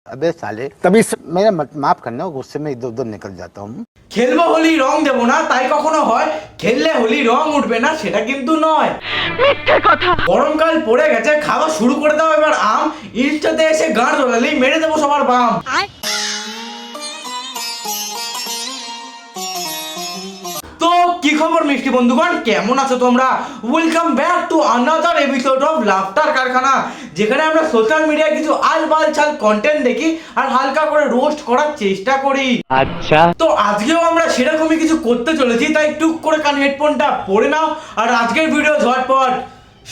अबे साले तभी मेरा माफ करना, गुस्से में इधर उधर निकल जाता हूँ। খেলবো হোলি রং দেবো না তাই কখনো হয়, খেললে হোলি রং উঠবে না সেটা কিন্তু নয়। মিথ্যে কথা। গরমকাল পড়ে গেছে, খাওয়া শুরু করে দাও এবার আম, ইনস্টাতে এসে গাঁড় জ্বলালেই মেরে দেবো সবার বাম। তো কি খবর মিষ্টি বন্ধুগণ, কেমন আছো তোমরা? Welcome back to another episode of laughter কারখানা, যেখানে আমরা সোশ্যাল মিডিয়ায় কিছু আলবাল ছাল কন্টেন্ট দেখি আর হালকা করে রোস্ট করার চেষ্টা করি। আচ্ছা, তো আজকেও আমরা সেরকমই কিছু করতে চলেছি, তাই টুক করে কান হেডফোনটা পরে নাও আর আজকের ভিডিও ঝটপট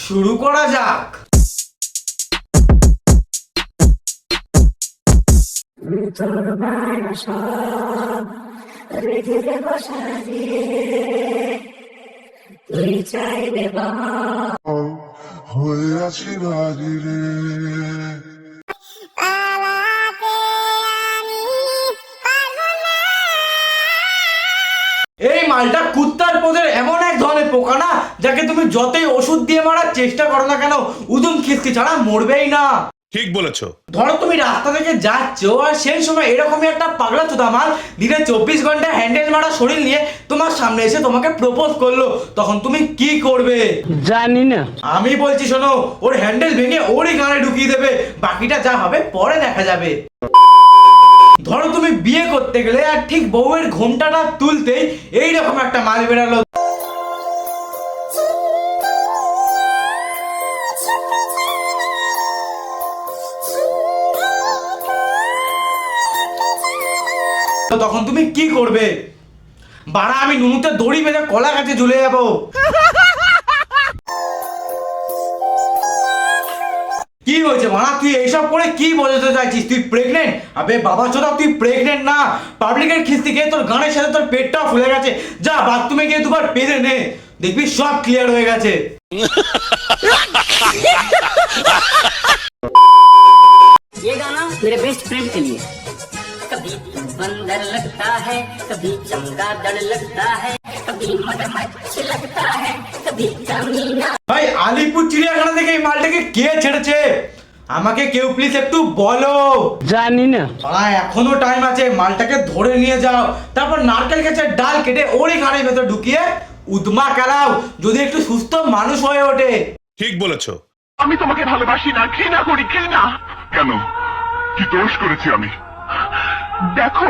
শুরু করা যাক। এই মালটা কুত্তার পদের এমন এক ধরনের পোকা না, যাকে তুমি যতই ওষুধ দিয়ে মারার চেষ্টা করো না কেন উদুম খিস্তি ছাড়া মরবেই না। ঠিক বলেছো। ধরো তুমি রাস্তা থেকে যাচ্ছ আর সেই সময় এরকমই একটা পাগলা চোদা মাল দিনে 24 ঘন্টা হ্যান্ডেল মারা শরীর নিয়ে তোমার সামনে এসে তোমাকে প্রপোজ করলো, তখন তুমি কি করবে? জানি না। আমি বলছি শোনো, ওর হ্যান্ডেল ভেঙে ওরই গানে ঢুকিয়ে দেবে, বাকিটা যা হবে পরে দেখা যাবে। ধরো তুমি বিয়ে করতে গেলে আর ঠিক বউয়ের ঘোমটাটা তুলতেই এইরকম একটা মাল বেরালো। তখন তুমি কি করবে? বাড়া আমি নুনুতে দড়ি বেঁধে কলা গাছে ঝুলে যাবো। কি হয়েছে বাড়া, তুই এইসব করে কি বোঝাতে চাইছিস? তুই প্রেগনেন্ট? আবে বাবা চোদা, তুই প্রেগনেন্ট না, পাবলিকের খিস্তি খেয়ে তোর গানের সাথে তোর পেটটাও ফুলে গেছে। যা বাথরুমে গিয়ে দুবার পেরে নে, দেখবি সব ক্লিয়ার হয়ে গেছে। ये गाना मेरे बेस्ट फ्रेंड के लिए। कभी बंदर लगता है, कभी चमगादड़ लगता है, कभी मगरमच्छ लगता है, कभी कमीना। ভাই আলিপুর চিড়িয়াখানা থেকে এই মালটাকে কে ছেড়েছে? আমাকে কেউ প্লিজ একটু বলো। জানি না। এখনো টাইম আছে, মালটাকে ধরে নিয়ে যাও, তারপর নারকেল গাছের ডাল কেটে ওরই ঘাড়ের ভেতর ঢুকিয়ে উদমা খেলাও, যদি একটু সুস্থ মানুষ হয়ে ওঠে। ঠিক বলেছো। আমি তোমাকে ভালোবাসি না, ঘৃণা করি। ঘৃণা কেন? কি দোষ করেছি আমি? দেখো,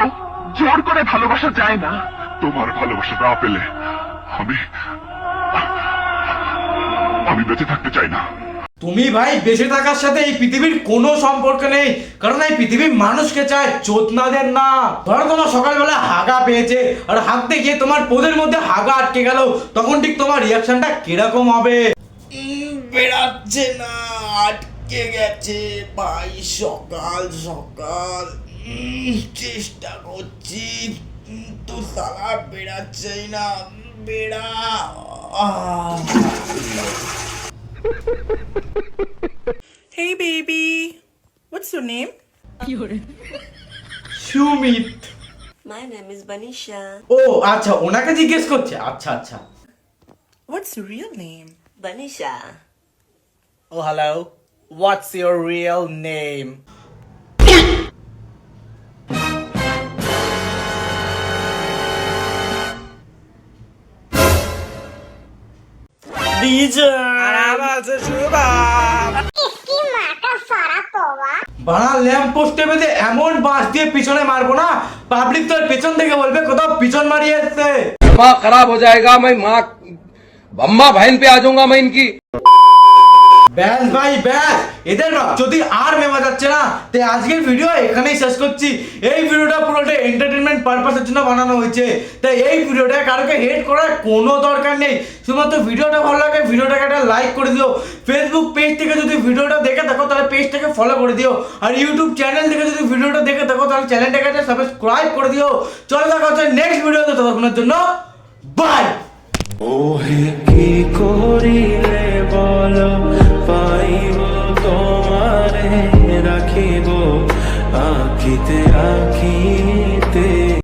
জোর করে ভালোবাসা যায় না। তোমার ভালোবাসা না পেলে আমি বেঁচে থাকতে চাই না। তুমি ভাই বেঁচে থাকার সাথে এই পৃথিবীর কোনো সম্পর্ক নেই, কারণ এই পৃথিবী মানুষকে চায়, চোদনাদের না। ধরো তোমার সকালবেলা হাগা পেয়েছে আর হাঁকতে গিয়ে তোমার পোদের মধ্যে হাগা আটকে গেল, তখন ঠিক তোমার রিয়াকশনটা কিরকম হবে? বেড়াচ্ছে না, আটকে গেছে ভাই, সকাল সকাল চেষ্টা করছি তো সালা বেড়াচ্ছেই না। বেড়া Hey baby, what's your name? Sumit. My name is Banisha. ও আচ্ছা, ওনাকে জিজ্ঞেস করছে। আচ্ছা আচ্ছা। What's your real name? Banisha. Oh, hello. What's your real name? DJ! বাড়া ল্যাম্প পোস্টে বেঁধে এমন বাঁশ দিয়ে পিছনে মারবো না, পাবলিক তোর পেছন থেকে বলবে কোথাও পিছন মারিয়ে এসছে। दिमाग खराब हो जाएगा, मैं माँ अम्मा बहन पे आ जाऊंगा मैं इनकी। ব্যাস ভাই ব্যাস, এদের যদি আর মেমা যাচ্ছে না, তাই আজকের ভিডিও এখানেই শেষ করছি। এই ভিডিওটা পুরোটা এন্টারটেনমেন্ট পারপাসের জন্য বানানো হয়েছে, তাই এই ভিডিওটা কারোকে হেট করার কোনো দরকার নেই। শুধুমাত্র ভিডিওটা ভালো লাগে ভিডিওটাকে একটা লাইক করে দিও। ফেসবুক পেজ থেকে যদি ভিডিওটা দেখে থাকো তাহলে পেজটাকে ফলো করে দিও, আর ইউটিউব চ্যানেল থেকে যদি ভিডিওটা দেখে থাকো তাহলে চ্যানেলটাকে একটা সাবস্ক্রাইব করে দিও। চলো দেখা হচ্ছে নেক্সট ভিডিওতে, ততক্ষণের জন্য বাই। ওহে কি করিলে বলো, পাইব তোমারে রাখিব আখিতে আখি।